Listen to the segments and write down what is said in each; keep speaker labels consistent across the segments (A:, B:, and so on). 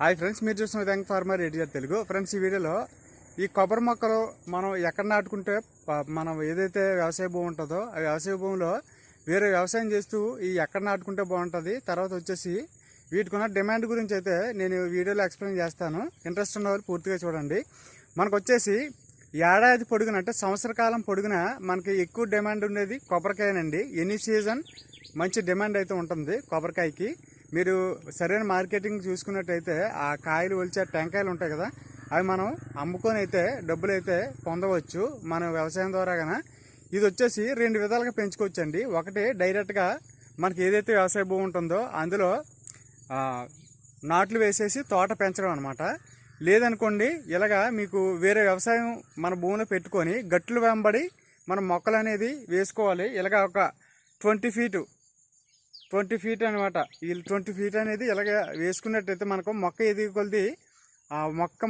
A: Hi friends, మీరు చూస్తున్న thank farmer editor Telugu. Friends, ఈ వీడియోలో ఈ కొబ్బరి మొక్కలు మనం ఎక్కడ నాటుకుంటే మనం ఏదైతే వ్యవసాయ భూమి ఉంటుందో ఆ వ్యవసాయ భూమిలో వేరే వ్యవసాయం చేస్తూ ఈ ఎక్కడ నాటుకుంటే బాగుంటుంది, తర్వాత వచ్చేసి వీటికి ఉన్న డిమాండ్ గురించి అయితే నేను వీడియోలో ఎక్స్ప్లెయిన్ చేస్తాను. ఇంట్రెస్ట్ ఉన్న వాళ్ళు పూర్తిగా చూడండి. మనకు వచ్చేసి ఏడాది పొడుగున అంటే సంవత్సర కాలం పొడుగున మనకి ఎక్కువ డిమాండ్ ఉండేది కొబ్బరికాయనండి. ఎనీ సీజన్ మంచి డిమాండ్ అయితే ఉంటుంది కొబ్బరికాయకి. మీరు సరైన మార్కెటింగ్ చూసుకున్నట్టయితే ఆ కాయలు ఒలిచే టెంకాయలు ఉంటాయి కదా, అవి మనం అమ్ముకొని అయితే డబ్బులు అయితే పొందవచ్చు మన వ్యవసాయం ద్వారా. కన్నా ఇది వచ్చేసి రెండు విధాలుగా పెంచుకోవచ్చండి. ఒకటి డైరెక్ట్గా మనకి ఏదైతే వ్యవసాయ భూమి ఉంటుందో అందులో నాట్లు వేసేసి తోట పెంచడం అనమాట. లేదనుకోండి, ఇలాగా మీకు వేరే వ్యవసాయం మన భూమిలో పెట్టుకొని గట్లు వెంబడి మనం మొక్కలు అనేది వేసుకోవాలి. ఇలాగ ఒక 20 ఫీట్ అనమాట. ఈ 20 ఫీట్ అనేది ఇలాగ వేసుకున్నట్టయితే మనకు మొక్క ఎదిగి కొలిది ఆ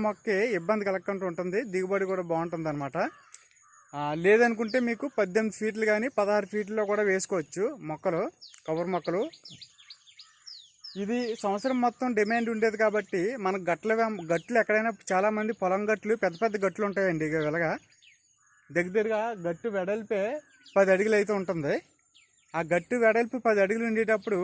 A: మొక్కే ఇబ్బంది కలగకుండా ఉంటుంది, దిగుబడి కూడా బాగుంటుంది అనమాట. లేదనుకుంటే మీకు 18 ఫీట్లు కానీ 16 ఫీట్లో కూడా వేసుకోవచ్చు మొక్కలు, కొబ్బరి మొక్కలు. ఇది సంవత్సరం మొత్తం డిమాండ్ ఉండేది కాబట్టి మనకు గట్లు ఎక్కడైనా చాలామంది పొలం గట్లు పెద్ద పెద్ద గట్లు ఉంటాయండి. ఇలాగా దగ్గరగా గట్టు వెడల్పే 10 అడుగులు అయితే ఉంటుంది. ఆ గట్టు వెడల్పు 10 అడుగులు ఉండేటప్పుడు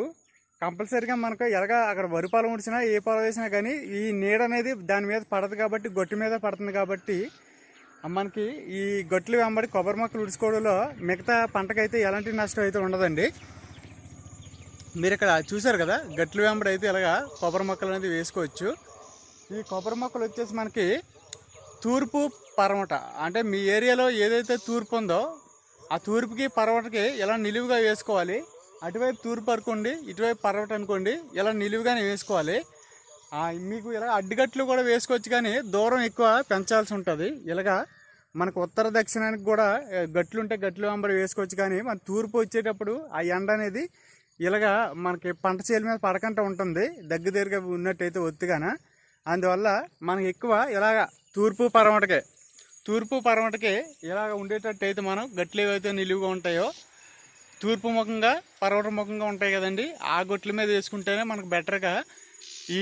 A: కంపల్సరీగా మనకు ఎలాగా అక్కడ వరి పొలం ఉడిచినా ఏ పొలం వేసినా కానీ ఈ నీడ అనేది దాని మీద పడదు కాబట్టి, గొట్టు మీద పడుతుంది కాబట్టి మనకి ఈ గట్లు వెంబడి కొబ్బరి మొక్కలు ఉడుచుకోవడంలో మిగతా పంటకైతే ఎలాంటి నష్టం అయితే ఉండదండి. మీరు ఇక్కడ చూసారు కదా, గట్లు వెంబడి అయితే ఇలాగా కొబ్బరి మొక్కలు అనేది వేసుకోవచ్చు. ఈ కొబ్బరి మొక్కలు వచ్చేసి మనకి తూర్పు పరమట, అంటే మీ ఏరియాలో ఏదైతే తూర్పు ఉందో ఆ తూర్పుకి పర్వటకి ఇలా నిలువుగా వేసుకోవాలి. అటువైపు తూర్పు అనుకోండి, ఇటువైపు పర్వట అనుకోండి, ఇలా నిలువుగానే వేసుకోవాలి. మీకు ఇలా అడ్డుగట్లు కూడా వేసుకోవచ్చు, కానీ దూరం ఎక్కువ పెంచాల్సి ఉంటుంది. ఇలాగా మనకు ఉత్తర దక్షిణానికి కూడా గట్లు ఉంటే గట్లు వెంబడి వేసుకోవచ్చు, కానీ మన తూర్పు వచ్చేటప్పుడు ఆ ఎండ అనేది ఇలాగా మనకి పంట చేల మీద పడకుండా ఉంటుంది, దగ్గరగా ఉన్నట్టయితే ఒత్తిగాన. అందువల్ల మనకి ఎక్కువ ఇలాగ తూర్పు పరమటకి ఇలాగ ఉండేటట్టు అయితే మనం గట్లు ఏవైతే నిలువుగా ఉంటాయో తూర్పు ముఖంగా పర్వత ముఖంగా ఉంటాయి కదండి, ఆ గొట్ల మీద వేసుకుంటేనే మనకు బెటర్గా ఈ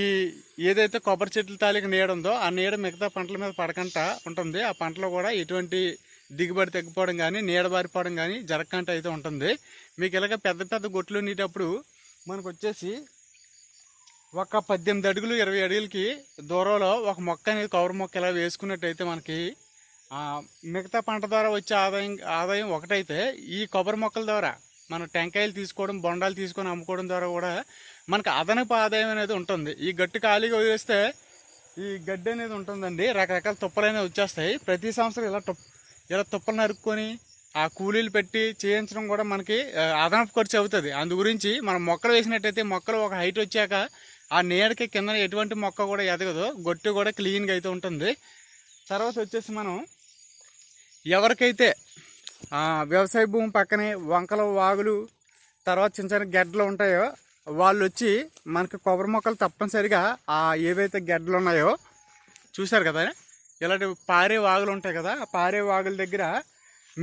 A: ఏదైతే కొబ్బరి చెట్ల తాలూకు నీడ ఉందో ఆ నీడ మిగతా పంటల మీద పడకుండా ఉంటుంది. ఆ పంటలో కూడా ఎటువంటి దిగుబడి తగ్గిపోవడం కానీ నీడ బారిపోవడం కానీ జరగకుండా అయితే ఉంటుంది. మీకు ఇలాగ పెద్ద పెద్ద గొట్లు ఉండేటప్పుడు మనకు వచ్చేసి ఒక 18 అడుగులు 20 అడుగులకి దూరంలో ఒక మొక్క అనేది కొబ్బరి మొక్క ఇలా వేసుకున్నట్టయితే మనకి మిగతా పంట ద్వారా వచ్చే ఆదాయం ఒకటైతే, ఈ కొబ్బరి మొక్కల ద్వారా మనం టెంకాయలు తీసుకోవడం, బొండాలు తీసుకొని అమ్ముకోవడం ద్వారా కూడా మనకు అదనపు ఆదాయం అనేది ఉంటుంది. ఈ గట్టు ఖాళీగా వదిలేస్తే ఈ గడ్డి అనేది ఉంటుందండి, రకరకాల తుప్పలు అనేవి వచ్చేస్తాయి. ప్రతి సంవత్సరం ఇలా తుప్పలు నరుక్కొని ఆ కూలీలు పెట్టి చేయించడం కూడా మనకి అదనపు ఖర్చు అవుతుంది. అందు గురించి మనం మొక్కలు వేసినట్టయితే మొక్కలు ఒక హైట్ వచ్చాక ఆ నీడకి కింద ఎటువంటి మొక్క కూడా ఎదగదు, గొట్టు కూడా క్లీన్గా అయితే ఉంటుంది. తర్వాత వచ్చేసి మనం ఎవరికైతే వ్యవసాయ భూమి పక్కనే వంకలు, వాగులు, తర్వాత చిన్న చిన్న గెడ్డలు ఉంటాయో వాళ్ళు వచ్చి మనకి కొబ్బరి మొక్కలు తప్పనిసరిగా ఏవైతే గెడ్డలు ఉన్నాయో చూసారు కదా, ఇలాంటి పారే వాగులు ఉంటాయి కదా, ఆ పారే వాగుల దగ్గర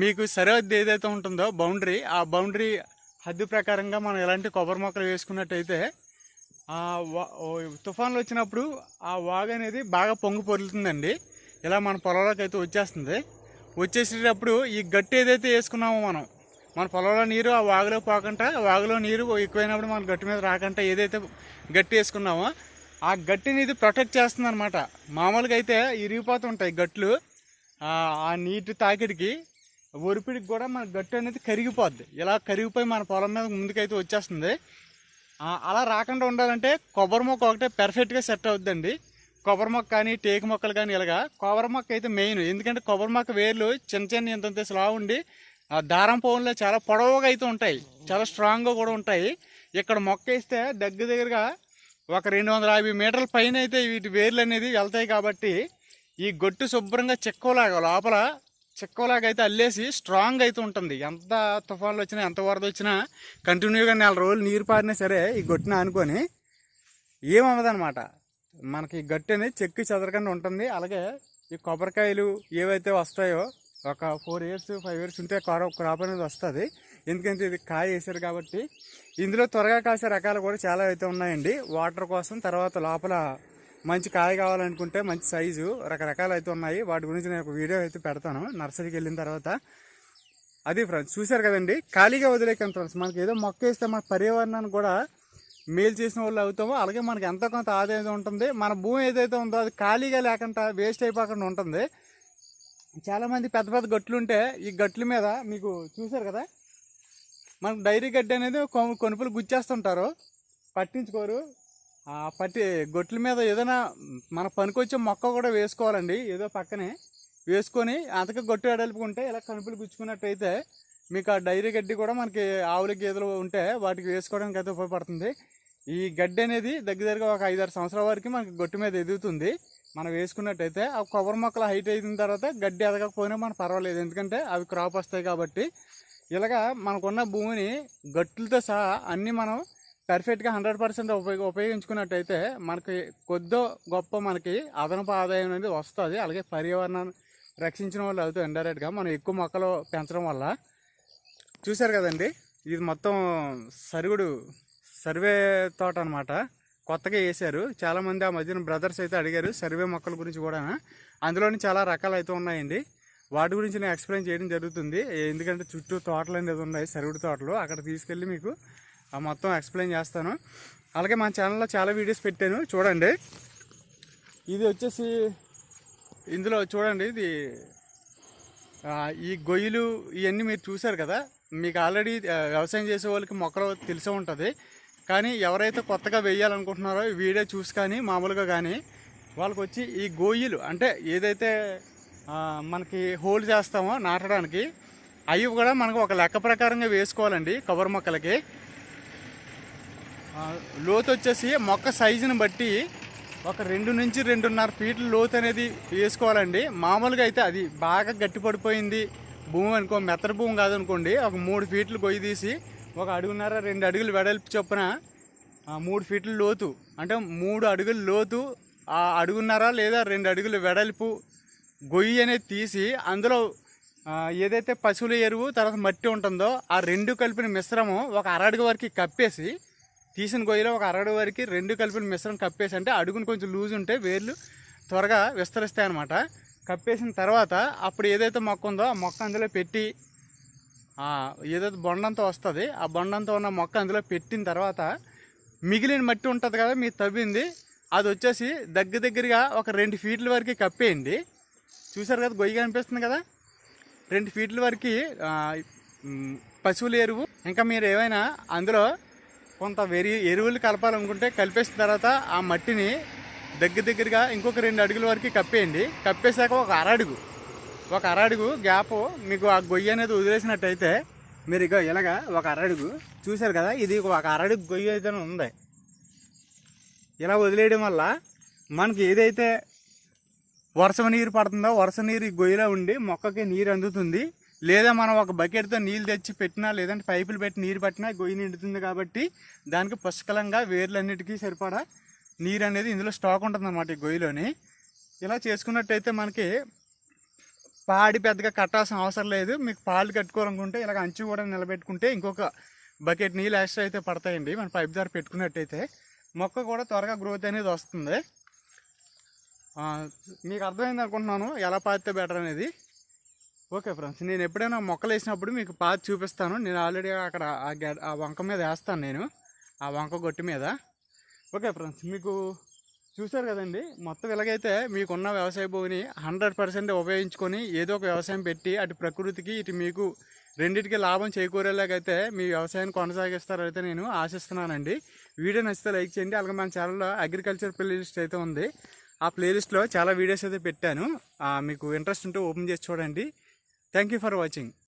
A: మీకు సరిహద్దు ఏదైతే ఉంటుందో బౌండరీ, ఆ బౌండరీ హద్దు ప్రకారంగా మనం ఎలాంటి కొబ్బరి మొక్కలు వేసుకున్నట్టయితే తుఫాన్లు వచ్చినప్పుడు ఆ వాగు అనేది బాగా పొంగి పొరులుతుందండి. ఇలా మన పొలంలోకి అయితే వచ్చేసేటప్పుడు ఈ గట్టి ఏదైతే వేసుకున్నామో మన పొలంలో నీరు ఆ వాగులో పోకుండా, వాగులో నీరు ఎక్కువైనప్పుడు మన గట్టి మీద రాకుండా ఏదైతే గట్టి వేసుకున్నామో ఆ గట్టిని ఇది ప్రొటెక్ట్ చేస్తుంది అనమాట. మామూలుగా అయితే ఇరిగిపోతుంటాయి గట్లు, ఆ నీటి తాకిడికి ఒరిపిడికి కూడా మన గట్టు అనేది కరిగిపోద్ది. ఇలా కరిగిపోయి మన పొలం మీద ముందుకైతే వచ్చేస్తుంది. అలా రాకుండా ఉండాలంటే కొబ్బరి మొక్క ఒకటే పర్ఫెక్ట్గా సెట్ అవుద్దండి. కొబ్బరి మొక్క కానీ టేకు మొక్కలు కానీ ఇలాగా కొబ్బరి మొక్క అయితే మెయిన్. ఎందుకంటే కొబ్బరి మొక్క వేర్లు చిన్న ఇంత స్లా ఉండి దారం పోన్లో చాలా పొడవుగా అయితే ఉంటాయి, చాలా స్ట్రాంగ్గా కూడా ఉంటాయి. ఇక్కడ మొక్క వేస్తే దగ్గరగా ఒక 250 మీటర్ల పైన అయితే వీటి వేర్లు అనేది వెళ్తాయి. కాబట్టి ఈ గొట్టు శుభ్రంగా చిక్కలాగా అయితే అల్లేసి స్ట్రాంగ్ అయితే ఉంటుంది. ఎంత తుఫాన్లు వచ్చినా, ఎంత వరద వచ్చినా కంటిన్యూగా 4 రోజులు నీరు పారినా సరే ఈ గొట్టున అనుకొని ఏమవ్వదన్నమాట. మనకి గట్టి అనేది చెక్కి చెదరకుండా ఉంటుంది. అలాగే ఈ కొబ్బరికాయలు ఏవైతే వస్తాయో ఒక 4 ఇయర్స్ 5 ఇయర్స్ ఉంటే క్రాప్ అనేది వస్తుంది. ఎందుకంటే ఇది కాయ వేసారు కాబట్టి. ఇందులో త్వరగా కాసే రకాలు కూడా చాలా అయితే ఉన్నాయండి వాటర్ కోసం. తర్వాత లోపల మంచి కాయ కావాలనుకుంటే మంచి సైజు రకరకాలు అయితే ఉన్నాయి. వాటి గురించి నేను ఒక వీడియో అయితే పెడతాను నర్సరీకి వెళ్ళిన తర్వాత. అది ఫ్రెండ్స్ చూశారు కదండి, ఖాళీగా వదిలేకండి ఫ్రెండ్స్. మనకి ఏదో మొక్క వేస్తే మన పర్యావరణాన్ని కూడా మేలు చేసిన వాళ్ళు అవుతామో, అలాగే మనకి ఎంతో కొంత ఆదాయం ఉంటుంది. మన భూమి ఏదైతే ఉందో అది ఖాళీగా లేకుండా వేస్ట్ అయిపోకుండా ఉంటుంది. చాలామంది పెద్ద పెద్ద గట్లు ఉంటే ఈ గట్ల మీద మీకు చూశారు కదా, మనకు డైరీ గడ్డి అనేది కొనుపులు గుచ్చేస్తుంటారు, పట్టించుకోరు. గొట్ల మీద ఏదైనా మన పనికొచ్చే మొక్క కూడా వేసుకోవాలండి. ఏదో పక్కనే వేసుకొని అంతగా గొట్టు ఎడలుపుకుంటే ఇలా కనుపులు గుచ్చుకున్నట్టయితే మీకు ఆ డైరీ గడ్డి కూడా మనకి ఆవుల గేదెలు ఉంటే వాటికి వేసుకోవడానికి అయితే ఉపయోగపడుతుంది. ఈ గడ్డి అనేది దగ్గరగా ఒక 5-6 సంవత్సరాల వరకు మనకి గొట్టు మీద ఎదుగుతుంది మనం వేసుకున్నట్టయితే. ఆ కొబ్బరి మొక్కలు హైట్ అయిన తర్వాత గడ్డి ఎదగకపోయినా మనకు పర్వాలేదు, ఎందుకంటే అవి క్రాప్ వస్తాయి కాబట్టి. ఇలాగా మనకున్న భూమిని గట్టులతో సహా అన్నీ మనం పర్ఫెక్ట్గా 100% ఉపయోగించుకున్నట్టయితే మనకి కొద్దో గొప్ప మనకి అదనపు ఆదాయం అనేది వస్తుంది. అలాగే పర్యావరణాన్ని రక్షించిన వాళ్ళు అవుతాయి ఇండైరెక్ట్గా మనం ఎక్కువ మొక్కలు పెంచడం వల్ల. చూశారు కదండి, ఇది మొత్తం సర్వే తోట అనమాట. కొత్తగా వేశారు. చాలామంది ఆ మధ్యన బ్రదర్స్ అయితే అడిగారు సర్వే మొక్కల గురించి కూడా. అందులోని చాలా రకాలు అయితే ఉన్నాయండి. వాటి గురించి నేను ఎక్స్ప్లెయిన్ చేయడం జరుగుతుంది, ఎందుకంటే చుట్టూ తోటలు అనేది ఉన్నాయి, సరుగుడు తోటలు. అక్కడ తీసుకెళ్ళి మీకు మొత్తం ఎక్స్ప్లెయిన్ చేస్తాను. అలాగే మన ఛానల్లో చాలా వీడియోస్ పెట్టాను చూడండి. ఇది వచ్చేసి ఇందులో చూడండి, ఇది ఈ గొయ్యలు ఇవన్నీ మీరు చూశారు కదా. మీకు ఆల్రెడీ వ్యవసాయం చేసే వాళ్ళకి మొక్కలు తెలిసే ఉంటుంది. కానీ ఎవరైతే కొత్తగా వేయాలనుకుంటున్నారో ఈ వీడియో చూసి కానీ మామూలుగా కానీ వాళ్ళకి వచ్చి ఈ గొయ్యలు అంటే ఏదైతే మనకి హోల్ చేస్తామో నాటడానికి, అవి కూడా మనకు ఒక లెక్క ప్రకారంగా వేసుకోవాలండి. కొబ్బరి మొక్కలకి లోతు వచ్చేసి మొక్క సైజుని బట్టి ఒక 2 నుంచి 2.5 ఫీట్ల లోతు అనేది వేసుకోవాలండి. మామూలుగా అయితే అది బాగా గట్టి పడిపోయింది భూమి అనుకో, మెత్తడి భూమి కాదనుకోండి, ఒక 3 ఫీట్లు గొయ్యి తీసి 1.5 అడుగున్నర 2 అడుగులు వెడల్పు చొప్పున 3 ఫీట్ల లోతు అంటే 3 అడుగుల లోతు, 1.5 అడుగున్నర లేదా 2 అడుగులు వెడల్పు గొయ్యి అనేది తీసి అందులో ఏదైతే పశువుల ఎరువు తర్వాత మట్టి ఉంటుందో ఆ 2 కలిపిన మిశ్రమం ఒక 1/2 అడుగు వరకు కప్పేసి, తీసిన గొయ్యిలో ఒక 1/2 అడుగు వరకు 2 కలిపిన మిశ్రమం కప్పేసి, అంటే అడుగును కొంచెం లూజ్ ఉంటే వేర్లు త్వరగా విస్తరిస్తాయి అన్నమాట. కప్పేసిన తర్వాత అప్పుడు ఏదైతే మొక్క ఉందో ఆ మొక్క అందులో పెట్టి, ఏదైతే బొండంతో వస్తుంది ఆ బొండంతో ఉన్న మొక్క అందులో పెట్టిన తర్వాత మిగిలిన మట్టి ఉంటుంది కదా మీరు తవ్వింది, అది వచ్చేసి దగ్గరగా ఒక 2 ఫీట్ల వరకు కప్పేయండి. చూసారు కదా గొయ్యి కనిపిస్తుంది కదా, 2 ఫీట్ల వరకు పశువుల ఎరువు, ఇంకా మీరు ఏమైనా అందులో కొంత ఎరువులు కలపాలనుకుంటే కలిపేసిన తర్వాత ఆ మట్టిని దగ్గరగా ఇంకొక 2 అడుగుల వరకు కప్పేయండి. కప్పేశాక ఒక 1/2 అడుగు గ్యాప్ మీకు ఆ గొయ్యి అనేది వదిలేసినట్టయితే మీరు ఇక ఇలాగా ఒక 1/2 అడుగు చూశారు కదా, ఇది ఒక 1/2 అడుగు గొయ్యి అయితే ఉంది. ఇలా వదిలేయడం వల్ల మనకి ఏదైతే వర్షం నీరు పడుతుందో వర్ష నీరు ఈ గొయ్యిలో ఉండి మొక్కకి నీరు అందుతుంది. లేదా మనం ఒక బకెట్తో నీళ్ళు తెచ్చి పెట్టినా లేదంటే పైపులు పెట్టి నీరు పట్టినా గొయ్యి నిండుతుంది. కాబట్టి దానికి పుష్కలంగా వేర్లన్నిటికీ సరిపడా నీరు అనేది ఇందులో స్టాక్ ఉంటుంది అన్నమాట ఈ గొయ్యిలోని. ఇలా చేసుకున్నట్టయితే మనకి పాడి పెద్దగా కట్టాల్సిన అవసరం లేదు. మీకు పాలు కట్టుకోవాలనుకుంటే ఇలాగ అంచు కూడా నిలబెట్టుకుంటే ఇంకొక బకెట్ నీళ్ళు ఎక్స్ట్రా అయితే పడతాయండి. మన పైప్ ద్వారా పెట్టుకున్నట్టయితే మొక్క కూడా త్వరగా గ్రోత్ అనేది వస్తుంది. మీకు అర్థమైంది అనుకుంటున్నాను ఎలా పాతితే బెటర్ అనేది. ఓకే ఫ్రెండ్స్, నేను ఎప్పుడైనా మొక్కలు వేసినప్పుడు మీకు పాతి చూపిస్తాను. నేను ఆల్రెడీ అక్కడ ఆ వంక మీద వేస్తాను, నేను ఆ వంక గొట్టు మీద. ఓకే ఫ్రెండ్స్, మీకు చూశారు కదండి, మొత్తం ఇలాగైతే మీకున్న వ్యవసాయ భూమిని 100% ఉపయోగించుకొని ఏదో ఒక వ్యవసాయం పెట్టి అటు ప్రకృతికి ఇటు మీకు రెండింటికి లాభం చేకూరేలాగైతే మీ వ్యవసాయాన్ని కొనసాగిస్తారైతే నేను ఆశిస్తున్నానండి. వీడియో నచ్చితే లైక్ చేయండి. అలాగే మన ఛానల్లో అగ్రికల్చర్ ప్లేలిస్ట్ అయితే ఉంది. ఆ ప్లేలిస్ట్లో చాలా వీడియోస్ అయితే పెట్టాను. మీకు ఇంట్రెస్ట్ ఉంటే ఓపెన్ చేసి చూడండి. Thank you for watching.